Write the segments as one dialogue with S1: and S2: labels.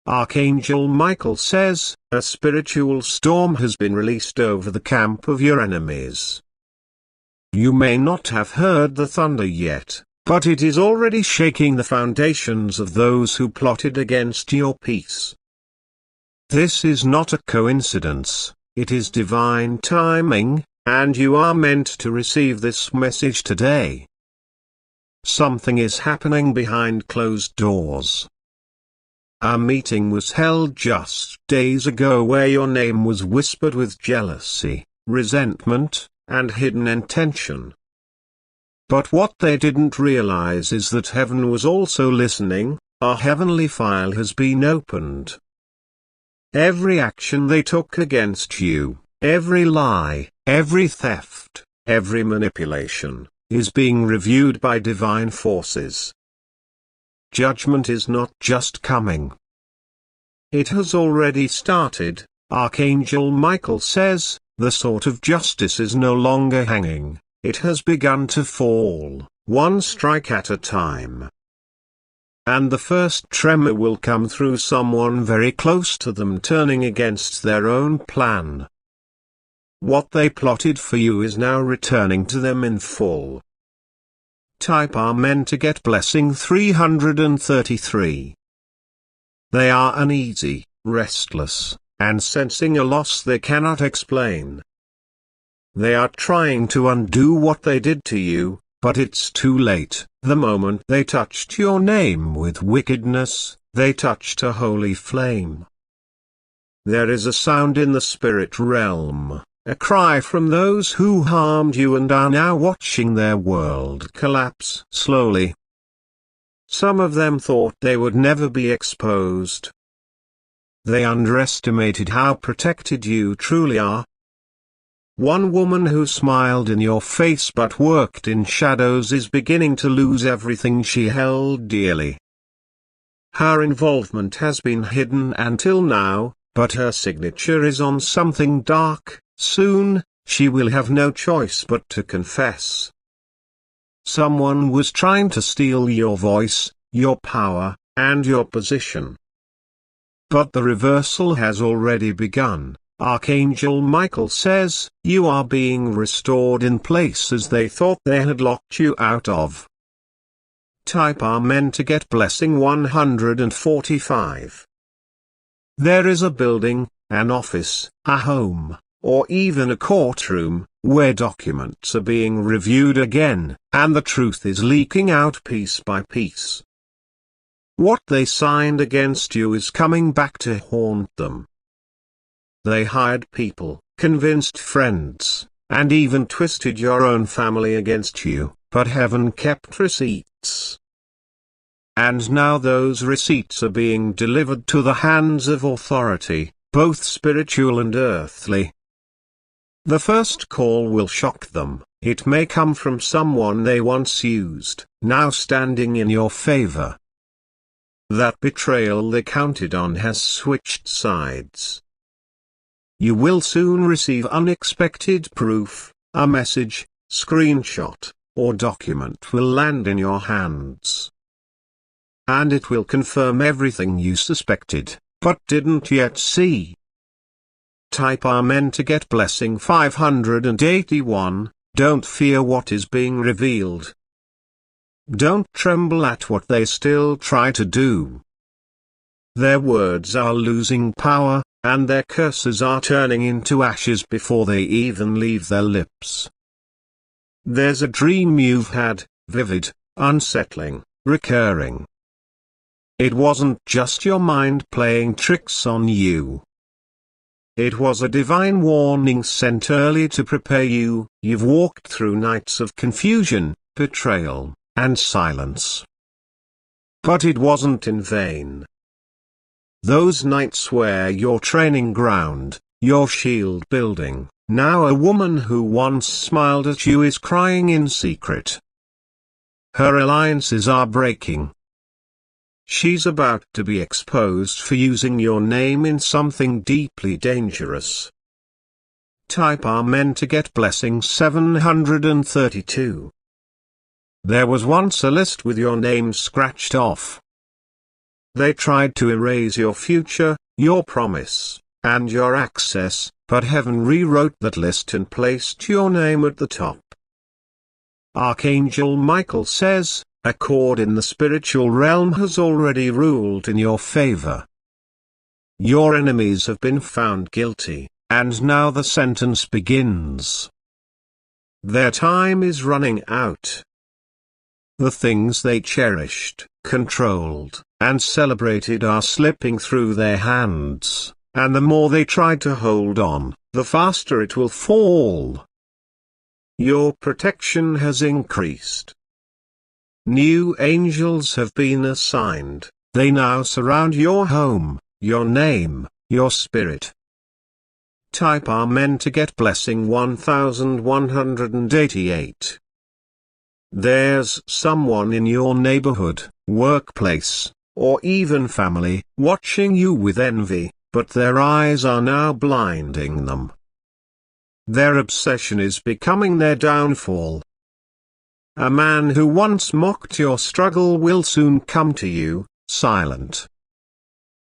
S1: Archangel Michael says, a spiritual storm has been released over the camp of your enemies. You may not have heard the thunder yet, but it is already shaking the foundations of those who plotted against your peace. This is not a coincidence, it is divine timing, and you are meant to receive this message today. Something is happening behind closed doors. A meeting was held just days ago where your name was whispered with jealousy, resentment, and hidden intention. But what they didn't realize is that heaven was also listening. A heavenly file has been opened. Every action they took against you, every lie, every theft, every manipulation, is being reviewed by divine forces. Judgment is not just coming. It has already started. Archangel Michael says, the sword of justice is no longer hanging, it has begun to fall, one strike at a time. And the first tremor will come through someone very close to them turning against their own plan. What they plotted for you is now returning to them in full. Type Amen to get blessing 333. They are uneasy, restless, and sensing a loss they cannot explain. They are trying to undo what they did to you, but it's too late. The moment they touched your name with wickedness, they touched a holy flame. There is a sound in the spirit realm, a cry from those who harmed you and are now watching their world collapse slowly. Some of them thought they would never be exposed. They underestimated how protected you truly are. One woman who smiled in your face but worked in shadows is beginning to lose everything she held dearly. Her involvement has been hidden until now, but her signature is on something dark. Soon, she will have no choice but to confess. Someone was trying to steal your voice, your power, and your position. But the reversal has already begun. Archangel Michael says, you are being restored in places they thought they had locked you out of. Type Amen to get blessing 145. There is a building, an office, a home, or even a courtroom, where documents are being reviewed again, and the truth is leaking out piece by piece. What they signed against you is coming back to haunt them. They hired people, convinced friends, and even twisted your own family against you, but heaven kept receipts. And now those receipts are being delivered to the hands of authority, both spiritual and earthly. The first call will shock them. It may come from someone they once used, now standing in your favor. That betrayal they counted on has switched sides. You will soon receive unexpected proof, a message, screenshot, or document will land in your hands. And it will confirm everything you suspected, but didn't yet see. Type Amen to get blessing 581, don't fear what is being revealed. Don't tremble at what they still try to do. Their words are losing power, and their curses are turning into ashes before they even leave their lips. There's a dream you've had, vivid, unsettling, recurring. It wasn't just your mind playing tricks on you. It was a divine warning sent early to prepare you. You've walked through nights of confusion, betrayal, and silence. But it wasn't in vain. Those nights were your training ground, your shield building. Now a woman who once smiled at you is crying in secret. Her alliances are breaking. She's about to be exposed for using your name in something deeply dangerous. Type Amen to get blessing 732. There was once a list with your name scratched off. They tried to erase your future, your promise, and your access, but heaven rewrote that list and placed your name at the top. Archangel Michael says, a chord in the spiritual realm has already ruled in your favor. Your enemies have been found guilty, and now the sentence begins. Their time is running out. The things they cherished, controlled, and celebrated are slipping through their hands, and the more they try to hold on, the faster it will fall. Your protection has increased. New angels have been assigned, they now surround your home, your name, your spirit. Type Amen to get blessing 1188. There's someone in your neighborhood, workplace, or even family, watching you with envy, but their eyes are now blinding them. Their obsession is becoming their downfall. A man who once mocked your struggle will soon come to you, silent,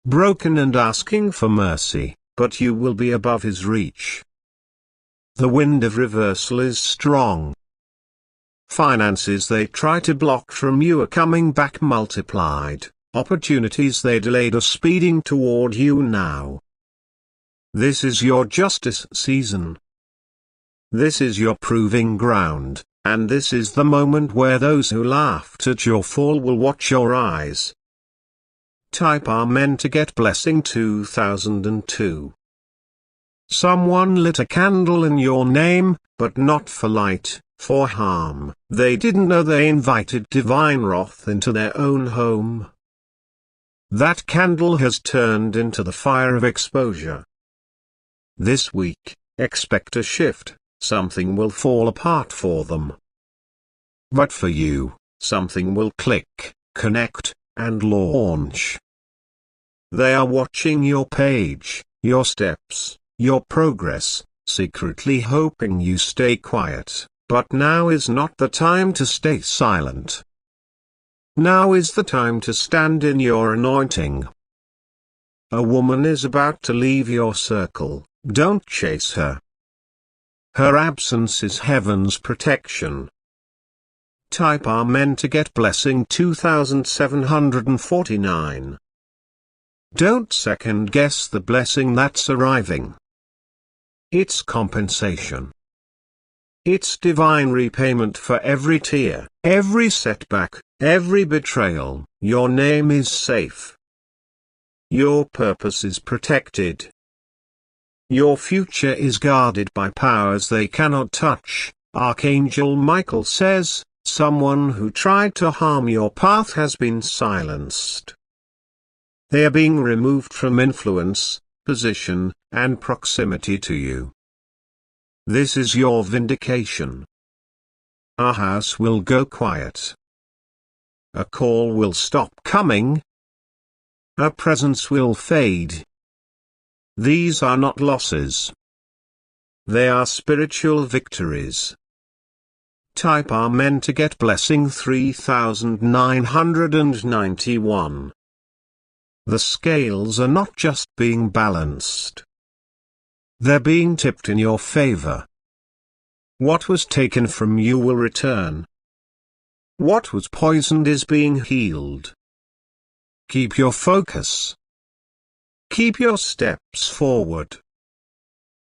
S1: broken and asking for mercy, but you will be above his reach. The wind of reversal is strong. Finances they try to block from you are coming back multiplied, opportunities they delayed are speeding toward you now. This is your justice season. This is your proving ground, and this is the moment where those who laughed at your fall will watch your eyes. Type Amen to get blessing 2002. Someone lit a candle in your name, but not for light, for harm. They didn't know they invited divine wrath into their own home. That candle has turned into the fire of exposure. This week, expect a shift, something will fall apart for them. But for you, something will click, connect, and launch. They are watching your page, your steps, your progress, secretly hoping you stay quiet, but now is not the time to stay silent. Now is the time to stand in your anointing. A woman is about to leave your circle, don't chase her. Her absence is heaven's protection. Type Amen to get blessing 2749. Don't second guess the blessing that's arriving. It's compensation. It's divine repayment for every tear, every setback, every betrayal. Your name is safe. Your purpose is protected. Your future is guarded by powers they cannot touch. Archangel Michael says, someone who tried to harm your path has been silenced. They are being removed from influence, position, and proximity to you. This is your vindication. A house will go quiet. A call will stop coming. A presence will fade. These are not losses. They are spiritual victories. Type Amen to get blessing 3991. The scales are not just being balanced. They're being tipped in your favor. What was taken from you will return. What was poisoned is being healed. Keep your focus. Keep your steps forward.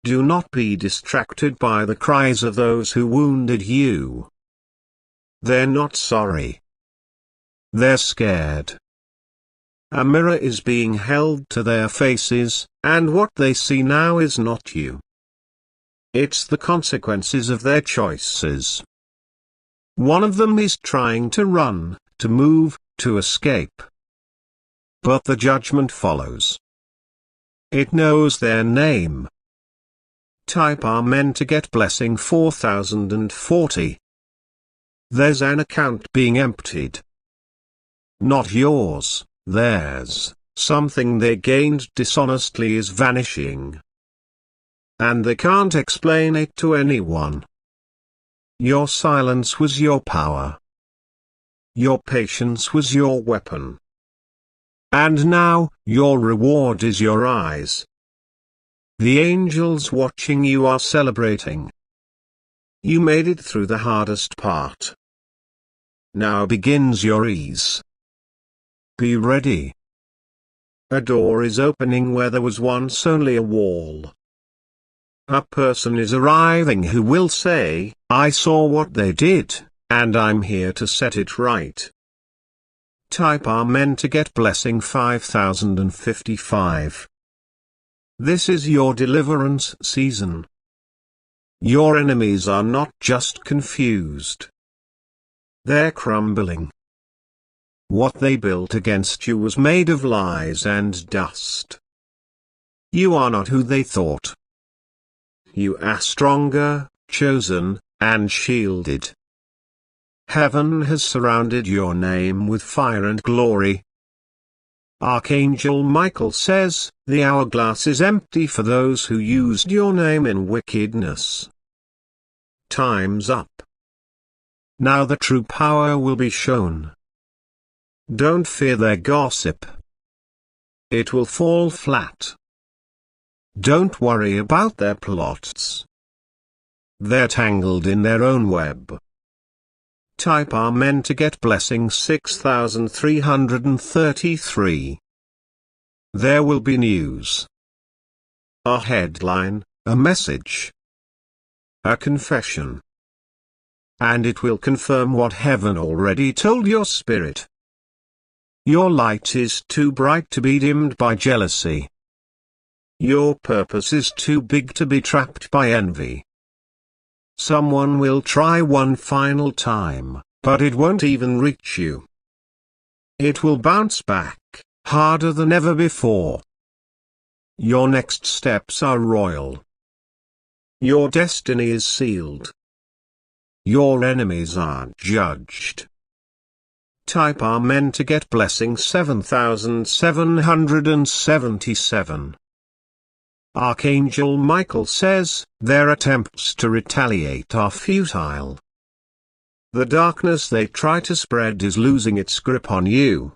S1: Do not be distracted by the cries of those who wounded you. They're not sorry. They're scared. A mirror is being held to their faces, and what they see now is not you. It's the consequences of their choices. One of them is trying to run, to move, to escape. But the judgment follows. It knows their name. Type Amen to get blessing 4040. There's an account being emptied. Not yours, theirs. Something they gained dishonestly is vanishing. And they can't explain it to anyone. Your silence was your power. Your patience was your weapon. And now, your reward is your eyes. The angels watching you are celebrating. You made it through the hardest part. Now begins your ease. Be ready. A door is opening where there was once only a wall. A person is arriving who will say, I saw what they did, and I'm here to set it right. Type Amen to get blessing 5055. This is your deliverance season. Your enemies are not just confused. They're crumbling. What they built against you was made of lies and dust. You are not who they thought. You are stronger, chosen, and shielded. Heaven has surrounded your name with fire and glory. Archangel Michael says, the hourglass is empty for those who used your name in wickedness. Time's up. Now the true power will be shown. Don't fear their gossip. It will fall flat. Don't worry about their plots. They're tangled in their own web. Type Amen to get blessing 6333. There will be news. A headline, a message. A confession. And it will confirm what heaven already told your spirit. Your light is too bright to be dimmed by jealousy. Your purpose is too big to be trapped by envy. Someone will try one final time, but it won't even reach you. It will bounce back, harder than ever before. Your next steps are royal. Your destiny is sealed. Your enemies are judged. Type Amen to get blessing 7777. Archangel Michael says, their attempts to retaliate are futile. The darkness they try to spread is losing its grip on you.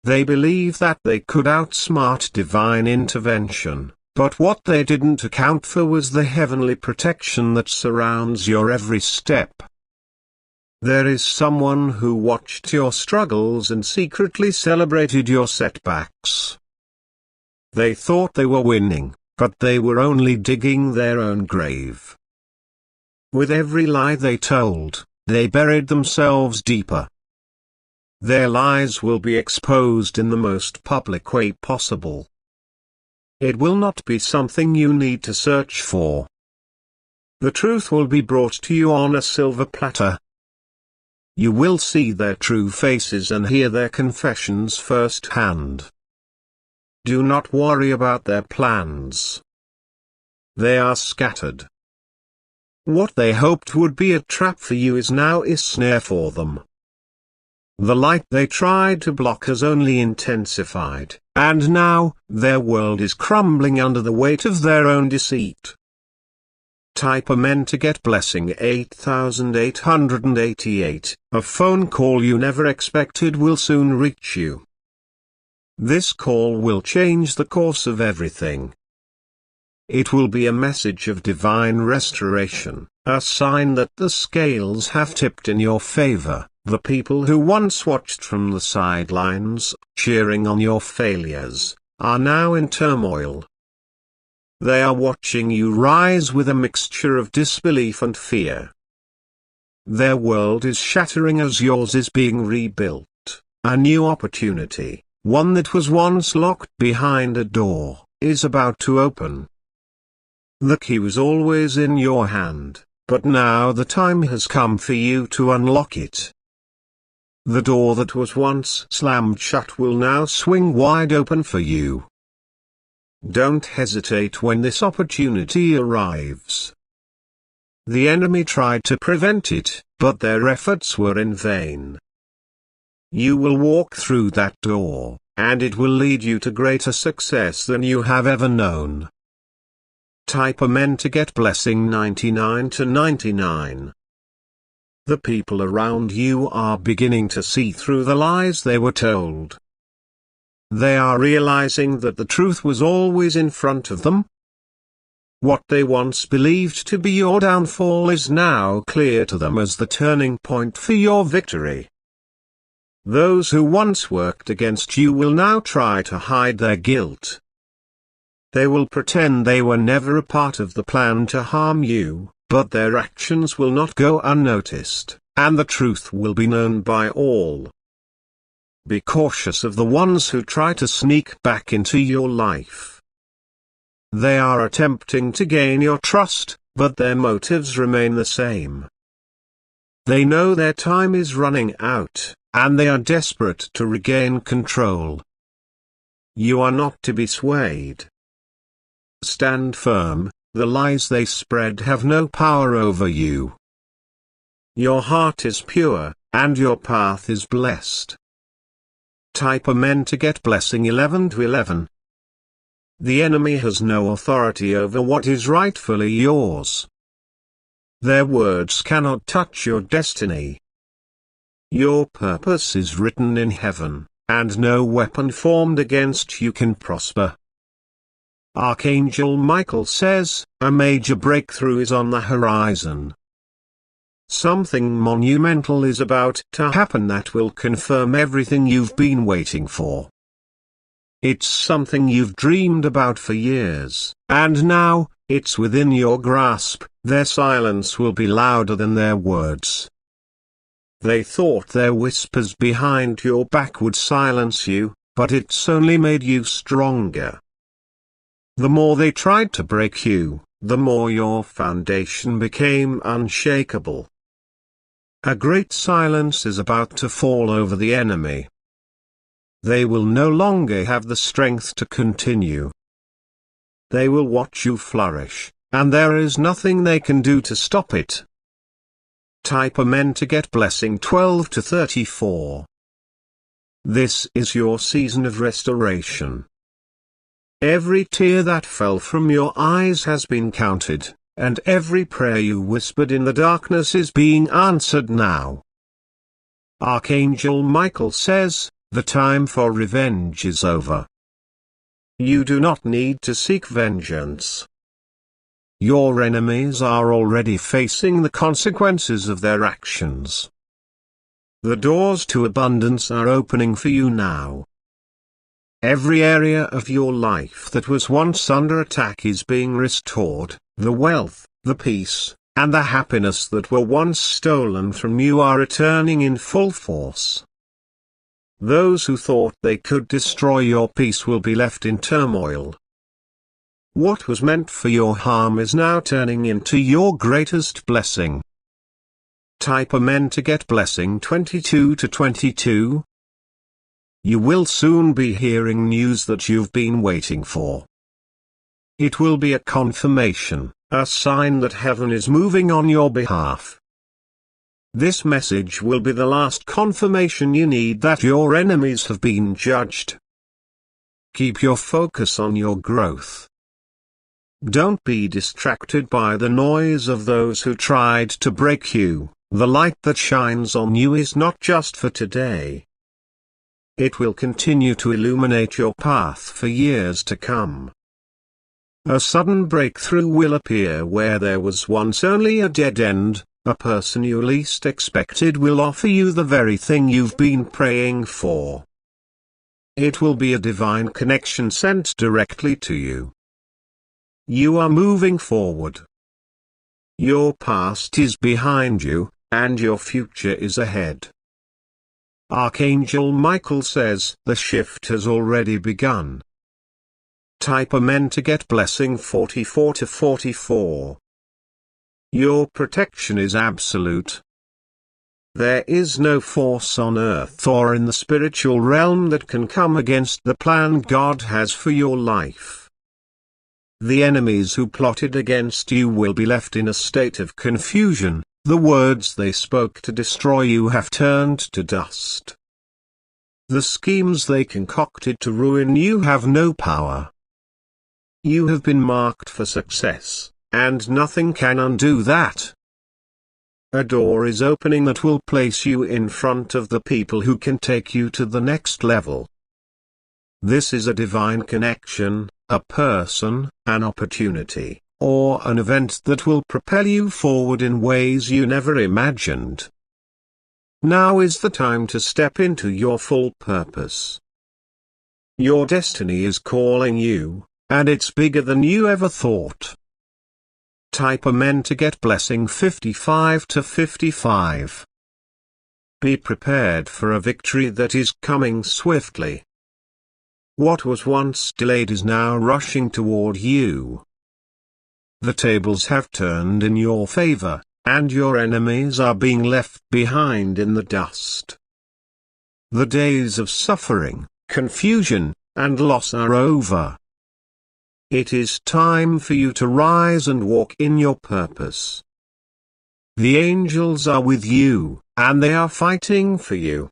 S1: They believe that they could outsmart divine intervention, but what they didn't account for was the heavenly protection that surrounds your every step. There is someone who watched your struggles and secretly celebrated your setbacks. They thought they were winning, but they were only digging their own grave. With every lie they told, they buried themselves deeper. Their lies will be exposed in the most public way possible. It will not be something you need to search for. The truth will be brought to you on a silver platter. You will see their true faces and hear their confessions firsthand. Do not worry about their plans. They are scattered. What they hoped would be a trap for you is now a snare for them. The light they tried to block has only intensified, and now, their world is crumbling under the weight of their own deceit. Type Amen to get blessing 8888. A phone call you never expected will soon reach you. This call will change the course of everything. It will be a message of divine restoration, a sign that the scales have tipped in your favor. The people who once watched from the sidelines, cheering on your failures, are now in turmoil. They are watching you rise with a mixture of disbelief and fear. Their world is shattering as yours is being rebuilt. A new opportunity, one that was once locked behind a door, is about to open. The key was always in your hand, but now the time has come for you to unlock it. The door that was once slammed shut will now swing wide open for you. Don't hesitate when this opportunity arrives. The enemy tried to prevent it, but their efforts were in vain. You will walk through that door, and it will lead you to greater success than you have ever known. Type Amen to get blessing 99. The people around you are beginning to see through the lies they were told. They are realizing that the truth was always in front of them. What they once believed to be your downfall is now clear to them as the turning point for your victory. Those who once worked against you will now try to hide their guilt. They will pretend they were never a part of the plan to harm you, but their actions will not go unnoticed, and the truth will be known by all. Be cautious of the ones who try to sneak back into your life. They are attempting to gain your trust, but their motives remain the same. They know their time is running out, and they are desperate to regain control. You are not to be swayed. Stand firm, the lies they spread have no power over you. Your heart is pure, and your path is blessed. Type Amen to get blessing 11 to 11. The enemy has no authority over what is rightfully yours. Their words cannot touch your destiny. Your purpose is written in heaven, and no weapon formed against you can prosper. Archangel Michael says, a major breakthrough is on the horizon. Something monumental is about to happen that will confirm everything you've been waiting for. It's something you've dreamed about for years, and now, it's within your grasp. Their silence will be louder than their words. They thought their whispers behind your back would silence you, but it's only made you stronger. The more they tried to break you, the more your foundation became unshakable. A great silence is about to fall over the enemy. They will no longer have the strength to continue. They will watch you flourish, and there is nothing they can do to stop it. Type Amen to get blessing 12 to 34. This is your season of restoration. Every tear that fell from your eyes has been counted, and every prayer you whispered in the darkness is being answered now. Archangel Michael says, the time for revenge is over. You do not need to seek vengeance. Your enemies are already facing the consequences of their actions. The doors to abundance are opening for you now. Every area of your life that was once under attack is being restored. The wealth, the peace, and the happiness that were once stolen from you are returning in full force. Those who thought they could destroy your peace will be left in turmoil. What was meant for your harm is now turning into your greatest blessing. Type Amen to get blessing 22 to 22. You will soon be hearing news that you've been waiting for. It will be a confirmation, a sign that heaven is moving on your behalf. This message will be the last confirmation you need that your enemies have been judged. Keep your focus on your growth. Don't be distracted by the noise of those who tried to break you. The light that shines on you is not just for today. It will continue to illuminate your path for years to come. A sudden breakthrough will appear where there was once only a dead end. A person you least expected will offer you the very thing you've been praying for. It will be a divine connection sent directly to you. You are moving forward. Your past is behind you, and your future is ahead. Archangel Michael says, the shift has already begun. Type Amen to get blessing 44 to 44. Your protection is absolute. There is no force on earth or in the spiritual realm that can come against the plan God has for your life. The enemies who plotted against you will be left in a state of confusion. The words they spoke to destroy you have turned to dust. The schemes they concocted to ruin you have no power. You have been marked for success, and nothing can undo that. A door is opening that will place you in front of the people who can take you to the next level. This is a divine connection, a person, an opportunity, or an event that will propel you forward in ways you never imagined. Now is the time to step into your full purpose. Your destiny is calling you, and it's bigger than you ever thought. Type Amen to get blessing 55 to 55. Be prepared for a victory that is coming swiftly. What was once delayed is now rushing toward you. The tables have turned in your favor, and your enemies are being left behind in the dust. The days of suffering, confusion, and loss are over. It is time for you to rise and walk in your purpose. The angels are with you, and they are fighting for you.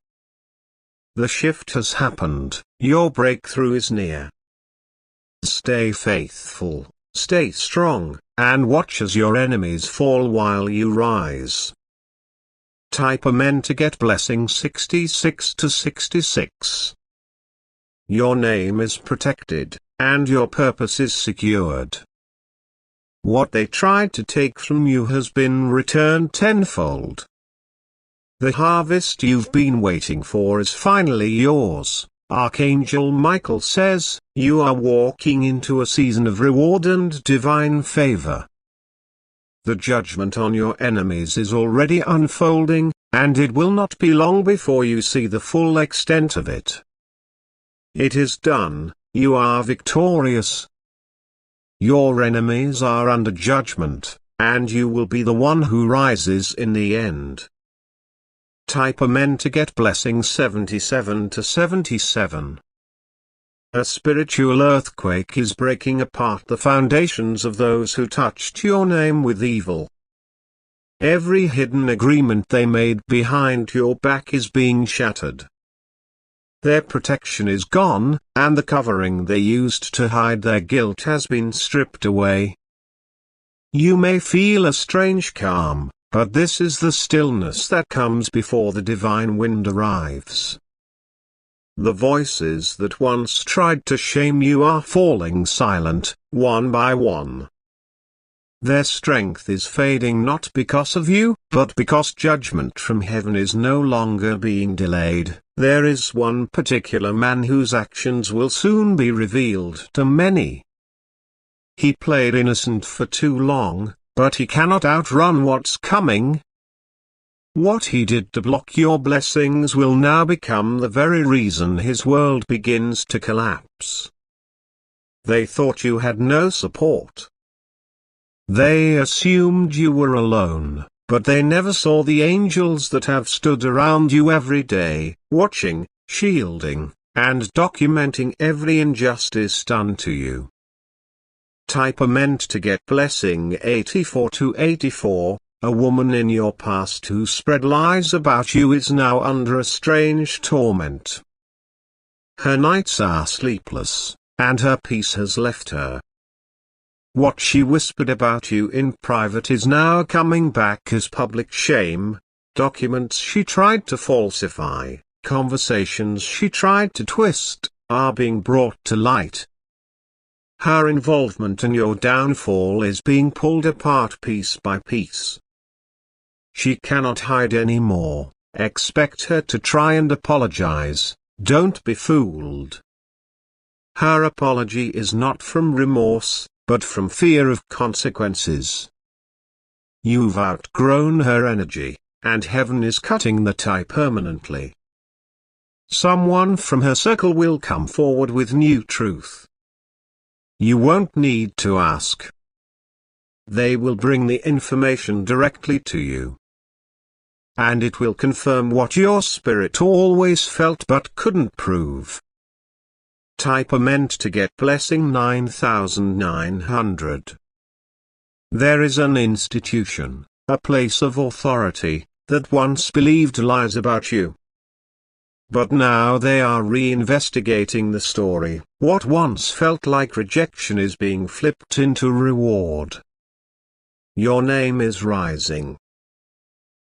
S1: The shift has happened, your breakthrough is near. Stay faithful, stay strong, and watch as your enemies fall while you rise. Type Amen to get blessing 66 to 66. Your name is protected, and your purpose is secured. What they tried to take from you has been returned tenfold. The harvest you've been waiting for is finally yours. Archangel Michael says, you are walking into a season of reward and divine favor. The judgment on your enemies is already unfolding, and it will not be long before you see the full extent of it. It is done, you are victorious. Your enemies are under judgment, and you will be the one who rises in the end. Type Amen to get blessing 77 to 77. A spiritual earthquake is breaking apart the foundations of those who touched your name with evil. Every hidden agreement they made behind your back is being shattered. Their protection is gone, and the covering they used to hide their guilt has been stripped away. You may feel a strange calm, but this is the stillness that comes before the divine wind arrives. The voices that once tried to shame you are falling silent, one by one. Their strength is fading not because of you, but because judgment from heaven is no longer being delayed. There is one particular man whose actions will soon be revealed to many. He played innocent for too long, but he cannot outrun what's coming. What he did to block your blessings will now become the very reason his world begins to collapse. They thought you had no support. They assumed you were alone, but they never saw the angels that have stood around you every day, watching, shielding, and documenting every injustice done to you. Type Amen to get blessing 84 to 84. A woman in your past who spread lies about you is now under a strange torment. Her nights are sleepless, and her peace has left her. What she whispered about you in private is now coming back as public shame. Documents she tried to falsify, conversations she tried to twist, are being brought to light. Her involvement in your downfall is being pulled apart piece by piece. She cannot hide anymore. Expect her to try and apologize, don't be fooled. Her apology is not from remorse, but from fear of consequences. You've outgrown her energy, and heaven is cutting the tie permanently. Someone from her circle will come forward with new truth. You won't need to ask. They will bring the information directly to you. And it will confirm what your spirit always felt but couldn't prove. Type Amen to get blessing 9900. There is an institution, a place of authority, that once believed lies about you. But now they are reinvestigating the story. What once felt like rejection is being flipped into reward. Your name is rising.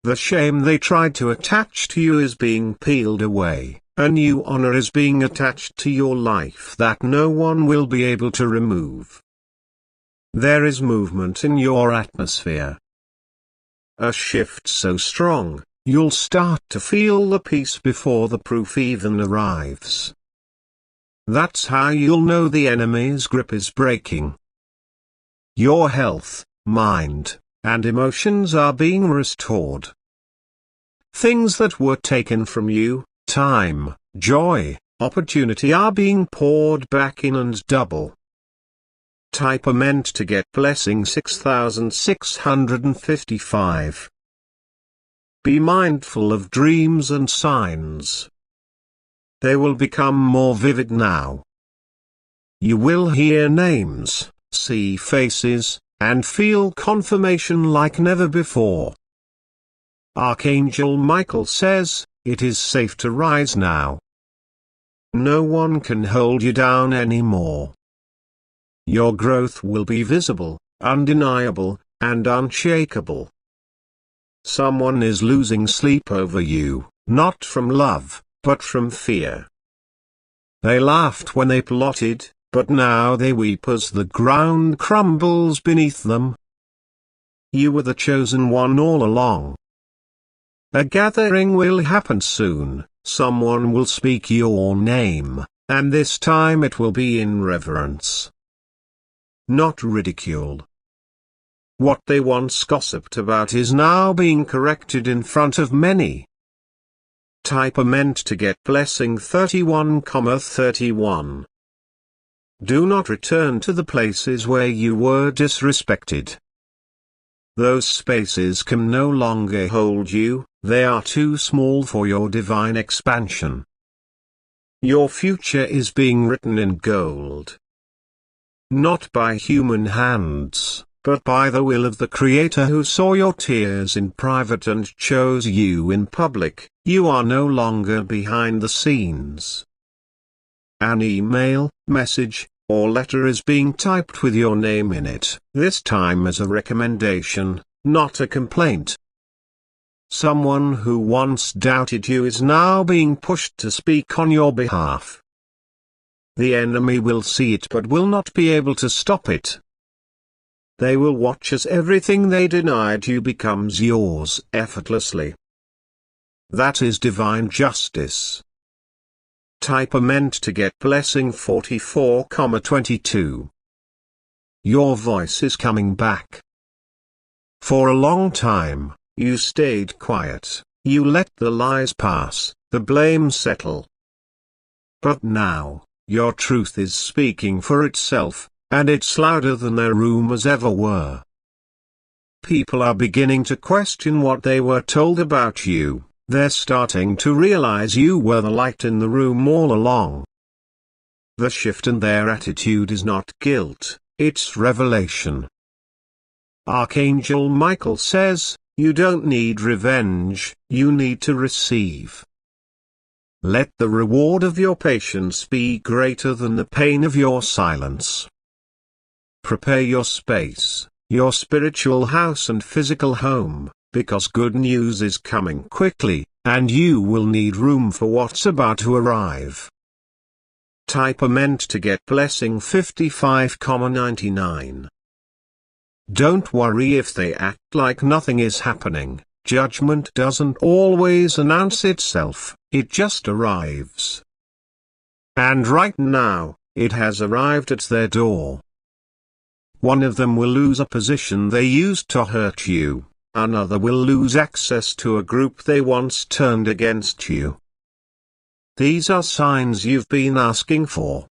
S1: The shame they tried to attach to you is being peeled away. a new honor is being attached to your life that no one will be able to remove. There is movement in your atmosphere. A shift so strong, you'll start to feel the peace before the proof even arrives. That's how you'll know the enemy's grip is breaking. Your health, mind, and emotions are being restored. Things that were taken from you, time, joy, opportunity are being poured back in and double. Type a meant to get blessing 6655. Be mindful of dreams and signs. They will become more vivid now. You will hear names, see faces, and feel confirmation like never before. Archangel Michael says, it is safe to rise now. No one can hold you down anymore. Your growth will be visible, undeniable, and unshakable. Someone is losing sleep over you, not from love, but from fear. They laughed when they plotted, but now they weep as the ground crumbles beneath them. You were the chosen one all along. A gathering will happen soon, someone will speak your name, and this time it will be in reverence, not ridicule. What they once gossiped about is now being corrected in front of many. Type a meant to get blessing 31,31. Do not return to the places where you were disrespected. Those spaces can no longer hold you, they are too small for your divine expansion. Your future is being written in gold. Not by human hands, but by the will of the Creator who saw your tears in private and chose you in public. You are no longer behind the scenes. An email, message, or letter is being typed with your name in it, this time as a recommendation, not a complaint. Someone who once doubted you is now being pushed to speak on your behalf. The enemy will see it but will not be able to stop it. They will watch as everything they denied you becomes yours effortlessly. That is divine justice. Type a meant to get blessing 44,22. Your voice is coming back. For a long time, you stayed quiet, you let the lies pass, the blame settle. But now, your truth is speaking for itself, and it's louder than their rumors ever were. People are beginning to question what they were told about you. They're starting to realize you were the light in the room all along. The shift in their attitude is not guilt, it's revelation. Archangel Michael says, you don't need revenge, you need to receive. Let the reward of your patience be greater than the pain of your silence. Prepare your space, your spiritual house and physical home, because good news is coming quickly, and you will need room for what's about to arrive. Type a meant to get blessing 55,99. Don't worry if they act like nothing is happening. Judgment doesn't always announce itself, it just arrives. And right now, it has arrived at their door. One of them will lose a position they used to hurt you. Another will lose access to a group they once turned against you. These are signs you've been asking for.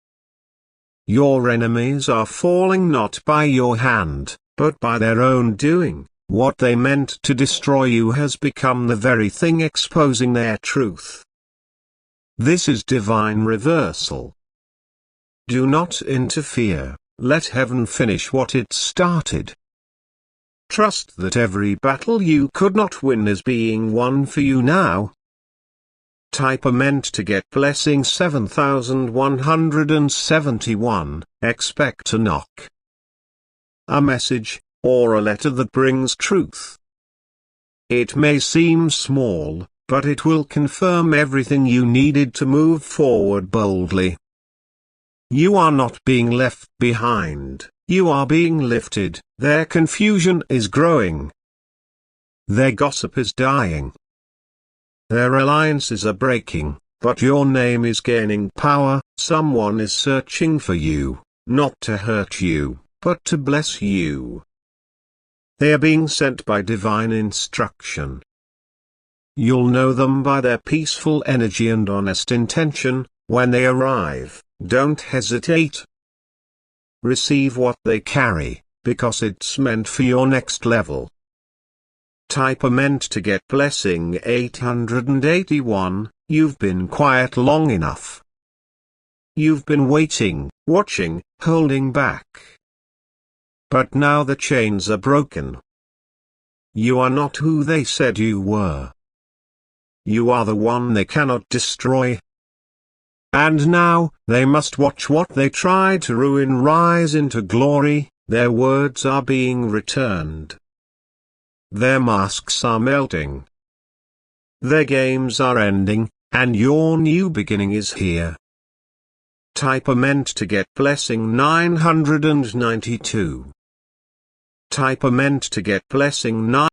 S1: Your enemies are falling not by your hand, but by their own doing. What they meant to destroy you has become the very thing exposing their truth. This is divine reversal. Do not interfere, let heaven finish what it started. Trust that every battle you could not win is being won for you now. Type a meant to get blessing 7171. Expect a knock. A message, or a letter that brings truth. It may seem small, but it will confirm everything you needed to move forward boldly. You are not being left behind, you are being lifted. Their confusion is growing. Their gossip is dying. Their alliances are breaking, but your name is gaining power. Someone is searching for you, not to hurt you, but to bless you. They are being sent by divine instruction. You'll know them by their peaceful energy and honest intention. When they arrive, don't hesitate. Receive what they carry, because it's meant for your next level. Type a meant to get blessing 881. You've been quiet long enough. You've been waiting, watching, holding back. But now the chains are broken. You are not who they said you were. You are the one they cannot destroy. And now, they must watch what they tried to ruin rise into glory. Their words are being returned. Their masks are melting. Their games are ending, and your new beginning is here. Type a meant to get blessing 992. Type a meant to get blessing 9.